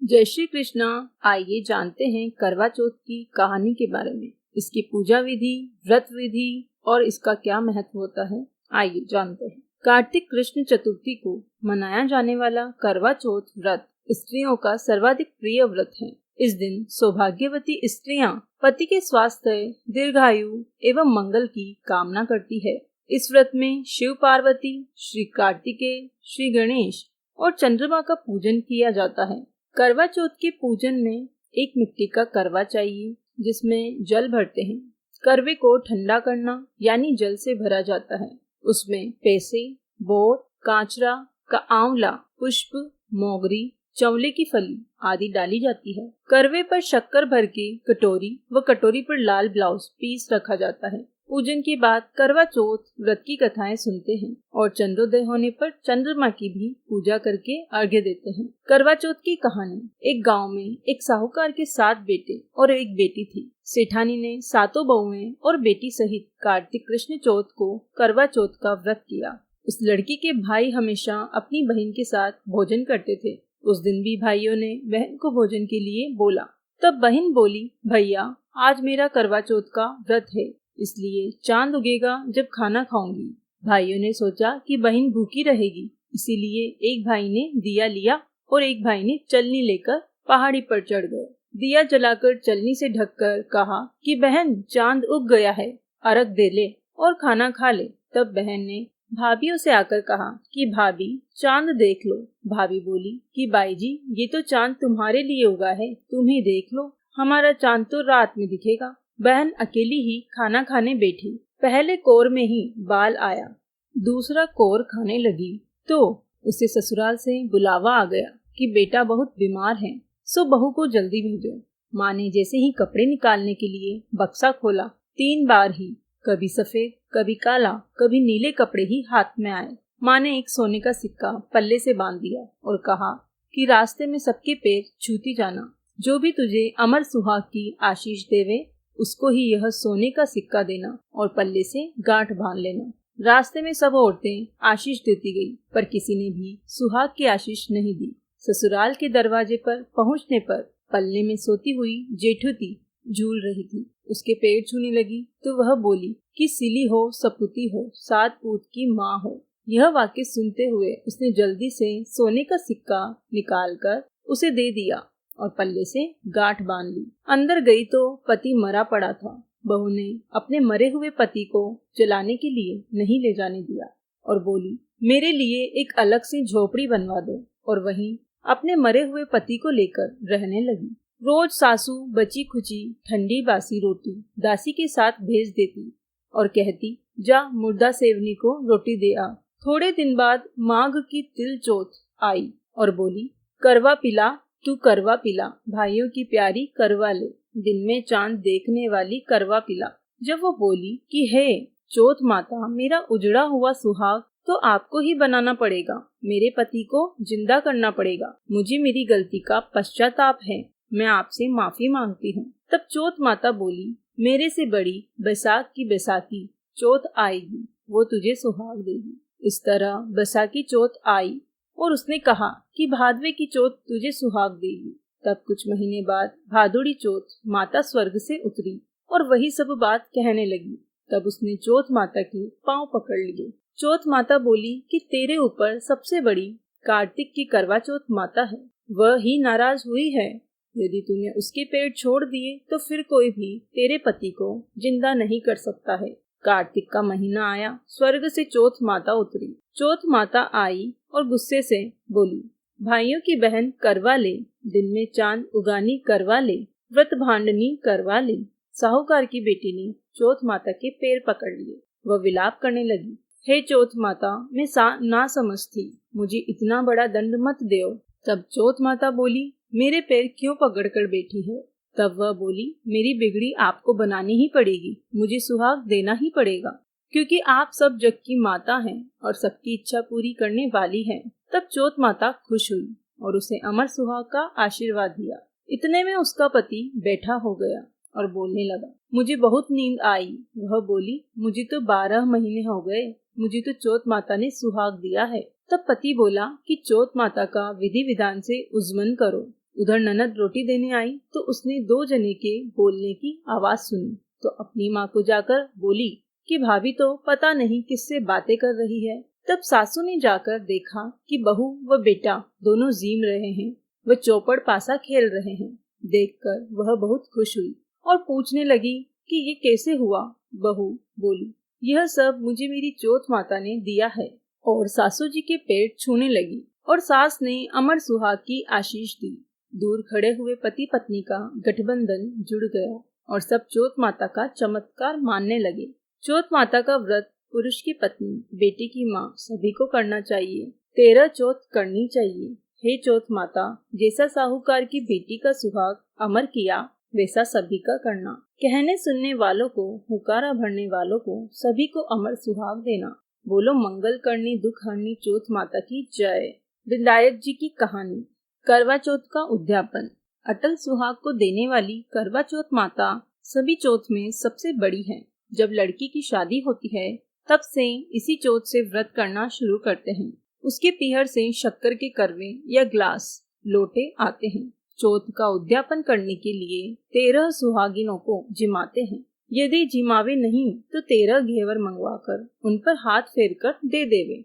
जय श्री कृष्णा। आइए जानते हैं करवा चौथ की कहानी के बारे में, इसकी पूजा विधि, व्रत विधि और इसका क्या महत्व होता है। आइए जानते हैं। कार्तिक कृष्ण चतुर्थी को मनाया जाने वाला करवा चौथ व्रत स्त्रियों का सर्वाधिक प्रिय व्रत है। इस दिन सौभाग्यवती स्त्रियां पति के स्वास्थ्य, दीर्घायु एवं मंगल की कामना करती है। इस व्रत में शिव पार्वती, श्री कार्तिकेय, श्री गणेश और चंद्रमा का पूजन किया जाता है। करवा चौथ के पूजन में एक मिट्टी का करवा चाहिए जिसमें जल भरते हैं। करवे को ठंडा करना यानी जल से भरा जाता है। उसमें पैसे, बोर, कांचरा का आंवला, पुष्प, मोगरी, चौले की फली आदि डाली जाती है। करवे पर शक्कर भर के कटोरी व कटोरी पर लाल ब्लाउज पीस रखा जाता है। पूजन के बाद करवा चौथ व्रत की कथाएं सुनते हैं और चंद्रोदय होने पर चंद्रमा की भी पूजा करके अर्घ्य देते हैं। करवा चौथ की कहानी। एक गांव में एक साहूकार के 7 बेटे और एक बेटी थी। सेठानी ने 7 बहुएं और बेटी सहित कार्तिक कृष्ण चौथ को करवा चौथ का व्रत किया। उस लड़की के भाई हमेशा अपनी बहन के साथ भोजन करते थे। उस दिन भी भाइयों ने बहन को भोजन के लिए बोला। तब बहन बोली, भैया आज मेरा करवा चौथ का व्रत है, इसलिए चांद उगेगा जब खाना खाऊंगी। भाइयों ने सोचा कि बहन भूखी रहेगी, इसीलिए एक भाई ने दिया लिया और एक भाई ने चलनी लेकर पहाड़ी पर चढ़ गए। दिया जलाकर चलनी से ढककर कहा कि बहन चांद उग गया है, अर्घ दे ले और खाना खा ले। तब बहन ने भाभियों से आकर कहा कि भाभी चांद देख लो। भाभी बोली कि बाई जी ये तो चांद तुम्हारे लिए उगा है, तुम ही देख लो, हमारा चांद तो रात में दिखेगा। बहन अकेली ही खाना खाने बैठी। पहले कोर में ही बाल आया, दूसरा कोर खाने लगी तो उसे ससुराल से बुलावा आ गया कि बेटा बहुत बीमार है, सो बहू को जल्दी भेजो। माँ ने जैसे ही कपड़े निकालने के लिए बक्सा खोला, 3 बार ही कभी सफेद, कभी काला, कभी नीले कपड़े ही हाथ में आए। माँ ने एक सोने का सिक्का पल्ले से बांध दिया और कहा कि रास्ते में सबके पैर छूती जाना, जो भी तुझे अमर सुहाग की आशीष देवे उसको ही यह सोने का सिक्का देना और पल्ले से गांठ बांध लेना। रास्ते में सब औरतें आशीष देती गई, पर किसी ने भी सुहाग की आशीष नहीं दी। ससुराल के दरवाजे पर पहुंचने पर पल्ले में सोती हुई जेठुती झूल रही थी। उसके पैर छूने लगी तो वह बोली कि सिली हो सपूती हो, 7 पूत की माँ हो। यह वाक्य सुनते हुए उसने जल्दी से सोने का सिक्का निकालकर उसे दे दिया और पल्ले से गांठ बांध ली। अंदर गई तो पति मरा पड़ा था। बहू ने अपने मरे हुए पति को जलाने के लिए नहीं ले जाने दिया और बोली, मेरे लिए एक अलग से झोपड़ी बनवा दो, और वहीं अपने मरे हुए पति को लेकर रहने लगी। रोज सासू बची खुची ठंडी बासी रोटी दासी के साथ भेज देती और कहती, जा मुर्दा सेवनी को रोटी दे आ। थोड़े दिन बाद माघ की तिल चौथ आई और बोली, करवा पिला तू करवा पिला, भाइयों की प्यारी करवा ले, दिन में चांद देखने वाली करवा पिला। जब वो बोली कि हे चौथ माता, मेरा उजड़ा हुआ सुहाग तो आपको ही बनाना पड़ेगा, मेरे पति को जिंदा करना पड़ेगा, मुझे मेरी गलती का पश्चाताप है, मैं आपसे माफी मांगती हूँ। तब चौथ माता बोली, मेरे से बड़ी बैसाख की बैसाखी चौथ आएगी, वो तुझे सुहाग देगी। इस तरह बैसाखी चौथ आई और उसने कहा कि भादवे की चौथ तुझे सुहाग देगी। तब कुछ महीने बाद भादुड़ी चौथ माता स्वर्ग से उतरी और वही सब बात कहने लगी। तब उसने चौथ माता के पांव पकड़ लिए। चौथ माता बोली कि तेरे ऊपर सबसे बड़ी कार्तिक की करवा चौथ माता है, वह ही नाराज हुई है। यदि तूने उसके पैर छोड़ दिए तो फिर कोई भी तेरे पति को जिंदा नहीं कर सकता है। कार्तिक का महीना आया, स्वर्ग से चौथ माता उतरी। चौथ माता आई और गुस्से से बोली, भाइयों की बहन करवा ले, दिन में चांद उगानी करवा ले, व्रत भांडनी करवा ले। साहूकार की बेटी ने चौथ माता के पैर पकड़ लिए। वह विलाप करने लगी, हे चौथ माता, मैं ना समझ थी, मुझे इतना बड़ा दंड मत देओ। तब चौथ माता बोली, मेरे पैर क्यों पकड़ कर बैठी है? तब वह बोली, मेरी बिगड़ी आपको बनानी ही पड़ेगी, मुझे सुहाग देना ही पड़ेगा, क्योंकि आप सब जग की माता हैं और सबकी इच्छा पूरी करने वाली हैं। तब चौथ माता खुश हुई और उसे अमर सुहाग का आशीर्वाद दिया। इतने में उसका पति बैठा हो गया और बोलने लगा, मुझे बहुत नींद आई। वह बोली, मुझे तो 12 महीने हो गए, मुझे तो चौथ माता ने सुहाग दिया है। तब पति बोला कि चौथ माता का विधि विधान से उज्मन करो उधर ननद रोटी देने आई तो उसने 2 जने के बोलने की आवाज सुनी तो अपनी माँ को जाकर बोली कि भाभी तो पता नहीं किससे बातें कर रही है। तब सासू ने जाकर देखा कि बहू व बेटा दोनों जीम रहे हैं, वे चौपड़ पासा खेल रहे हैं। देखकर वह बहुत खुश हुई और पूछने लगी कि ये कैसे हुआ। बहू बोली, यह सब मुझे मेरी चौथ माता ने दिया है। और सासू जी के पेट छूने लगी और सास ने अमर सुहाग की आशीष दी। दूर खड़े हुए पति पत्नी का गठबंधन जुड़ गया और सब चौथ माता का चमत्कार मानने लगे। चौथ माता का व्रत पुरुष की पत्नी, बेटी की माँ सभी को करना चाहिए। 13 चौथ करनी चाहिए। हे चौथ माता, जैसा साहूकार की बेटी का सुहाग अमर किया वैसा सभी का करना। कहने सुनने वालों को, हुकारा भरने वालों को सभी को अमर सुहाग देना। बोलो मंगल करनी दुख हरनी चौथ माता की जय। विनायक जी की कहानी। करवा चौथ का उद्यापन। अटल सुहाग को देने वाली करवा चौथ माता सभी चौथ में सबसे बड़ी है। जब लड़की की शादी होती है तब से इसी चौथ से व्रत करना शुरू करते हैं। उसके पीहर से शक्कर के करवे या ग्लास लोटे आते हैं। चौथ का उद्यापन करने के लिए 13 सुहागिनों को जिमाते हैं। यदि जिमावे नहीं तो 13 घेवर मंगवाकर उन पर हाथ फेर कर दे देवे।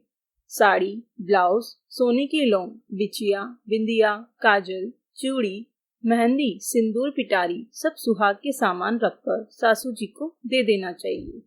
साड़ी, ब्लाउज, सोने की लौंग, बिछिया, बिंदिया, काजल, चूड़ी, मेहंदी, सिंदूर, पिटारी सब सुहाग के सामान रखकर सासू जी को दे देना चाहिए।